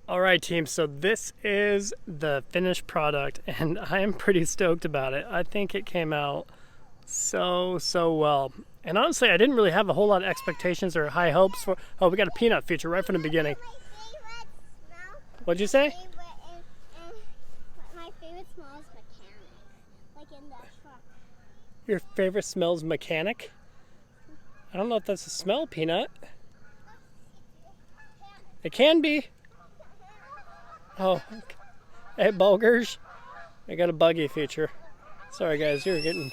All right, team, so this is the finished product, and I am pretty stoked about it. I think it came out so well. And honestly, I didn't really have a whole lot of expectations or high hopes for... Oh, we got a peanut feature right from the beginning. What'd you say? My favorite smell is mechanic, like in the truck. Your favorite smells mechanic? I don't know if that's a smell, Peanut. It can be. Oh, hey, Bulgers. I got a buggy feature. Sorry, guys, you're getting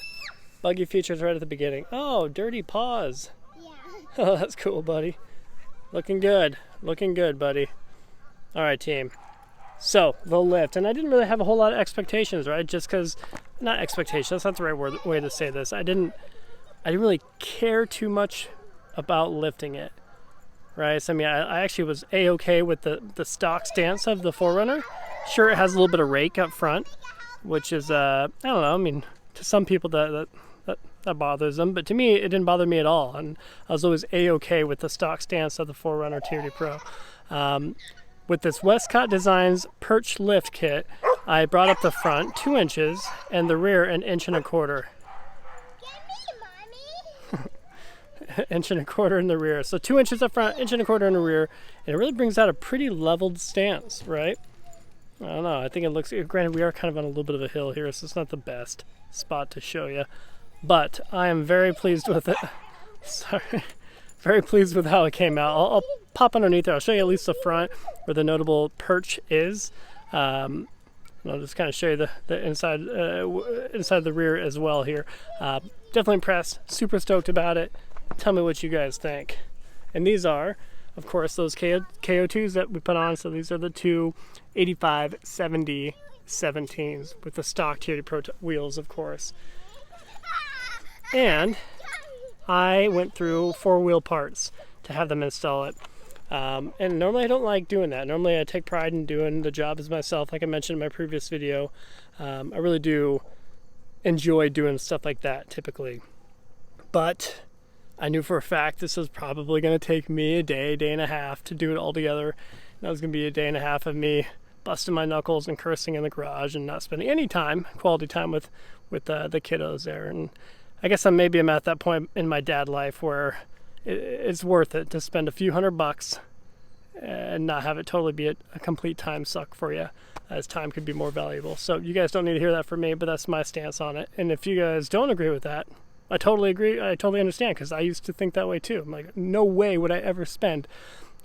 buggy features right at the beginning. Oh, dirty paws. Yeah. Oh, that's cool, buddy. Looking good. Looking good, buddy. All right, team. So, the lift. And I didn't really have a whole lot of expectations, right? Just because, not expectations, that's not the right way to say this. I didn't really care too much about lifting it. Right, so I mean, I actually was a-okay with the stock stance of the 4Runner. Sure, it has a little bit of rake up front, which is I don't know. I mean, to some people that bothers them, but to me, it didn't bother me at all. And I was always a-okay with the stock stance of the 4Runner TRD Pro. With this Westcott Designs perch lift kit, I brought up the front 2 inches and the rear 1.25 inches. Inch and a quarter in the rear. So 2 inches up front, 1.25 inches in the rear, and it really brings out a pretty leveled stance, right? I don't know. I think it looks, granted, we are kind of on a little bit of a hill here, so it's not the best spot to show you. But I am very pleased with it. Sorry. Very pleased with how it came out. I'll pop underneath there. I'll show you at least the front where the notable perch is. And I'll just kind of show you the inside the rear as well here. Definitely impressed. Super stoked about it. Tell me what you guys think. And these are, of course, those KO2s that we put on. So these are the two 85/70 17s with the stock TRD Pro wheels, of course. And I went through 4-wheel parts to have them install it. And normally I don't like doing that. Normally I take pride in doing the job as myself, like I mentioned in my previous video. I really do enjoy doing stuff like that typically. But I knew for a fact this was probably going to take me a day and a half to do it all together. That was going to be a day and a half of me busting my knuckles and cursing in the garage and not spending any quality time with the kiddos there. And I guess I'm at that point in my dad life where it's worth it to spend a few $100 and not have it totally be a complete time suck for you, as time could be more valuable. So you guys don't need to hear that from me, but that's my stance on it. And if you guys don't agree with that, I totally agree. I totally understand, because I used to think that way too. I'm like, no way would I ever spend.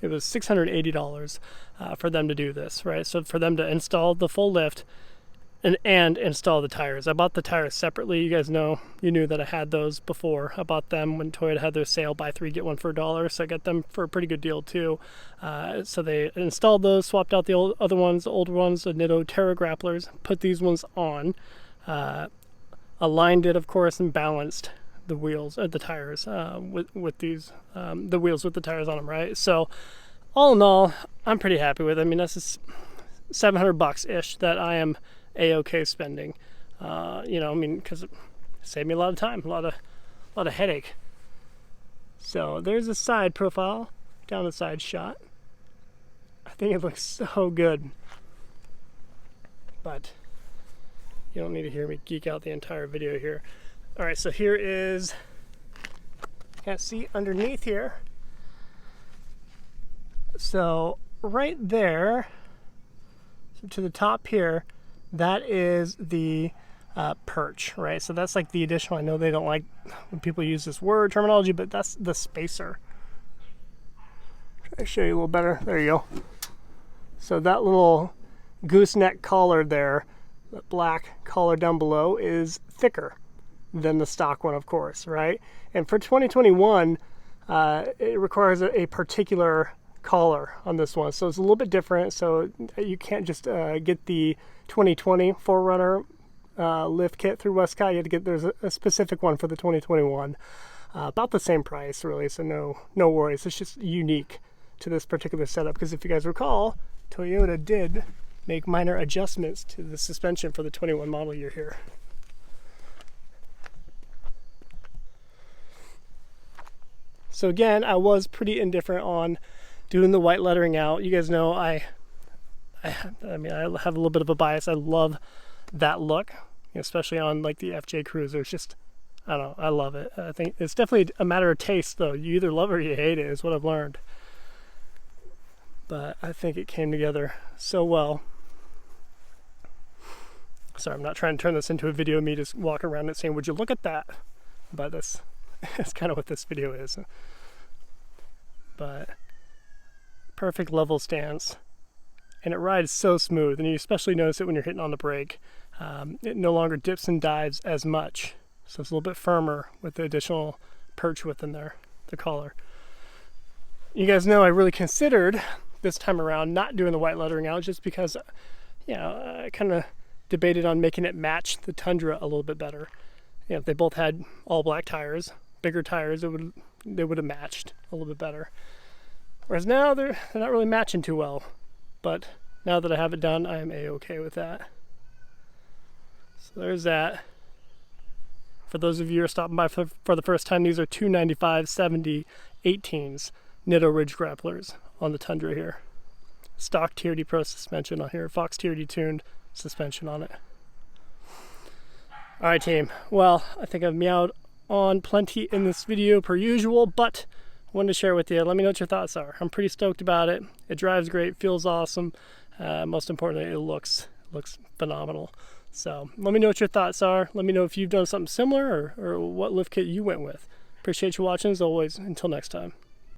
It was $680 for them to do this, right? So for them to install the full lift and install the tires. I bought the tires separately. You guys know, you knew that I had those before. I bought them when Toyota had their sale, buy 3 get 1 for $1. So I got them for a pretty good deal too. So they installed those, swapped out the older ones, the Nitto Terra grapplers, put these ones on. Aligned it, of course, and balanced the wheels, the tires with these, the wheels with the tires on them, right? So all in all, I'm pretty happy with it. I mean, that's just $700-ish that I am a-okay spending. You know, I mean, because it saved me a lot of time, a lot of headache. So there's a side profile, down the side shot. I think it looks so good. But you don't need to hear me geek out the entire video here. All right, so here is, can't see underneath here. So right there, so to the top here, that is the perch, right? So that's like the additional, I know they don't like when people use this word terminology, but that's the spacer. Try to show you a little better. There you go. So that little gooseneck collar there, the black collar down below, is thicker than the stock one, of course, right? And for 2021, it requires a particular collar on this one, so it's a little bit different. So you can't just get the 2020 4Runner lift kit through Westcott. You have to get, there's a specific one for the 2021. About the same price, really, so no worries. It's just unique to this particular setup, because if you guys recall, Toyota did make minor adjustments to the suspension for the 21 model year here. So again, I was pretty indifferent on doing the white lettering out. You guys know I I mean, I have a little bit of a bias. I love that look, especially on like the FJ Cruiser. It's just, I don't know, I love it. I think it's definitely a matter of taste, though. You either love it or you hate it, is what I've learned. But I think it came together so well. Sorry, I'm not trying to turn this into a video of me just walking around and saying, would you look at that? But that's kind of what this video is. But perfect level stance. And it rides so smooth, and you especially notice it when you're hitting on the brake. It no longer dips and dives as much, so it's a little bit firmer with the additional perch width in there, the collar. You guys know I really considered this time around not doing the white lettering out, just because, you know, I kind of debated on making it match the Tundra a little bit better. You know, if they both had all black tires, bigger tires, they would have matched a little bit better. Whereas now they're not really matching too well. But now that I have it done, I am a-okay with that. So there's that. For those of you who are stopping by for the first time, these are 295/70 18s Nitto Ridge grapplers on the Tundra here. Stock TRD Pro suspension on here, Fox TRD tuned suspension on it. Alright team, well, I think I've meowed on plenty in this video per usual, but wanted to share with you. Let me know what your thoughts are. I'm pretty stoked about it. It drives great, feels awesome. Most importantly, it looks phenomenal. So let me know what your thoughts are. Let me know if you've done something similar or what lift kit you went with. Appreciate you watching as always. Until next time.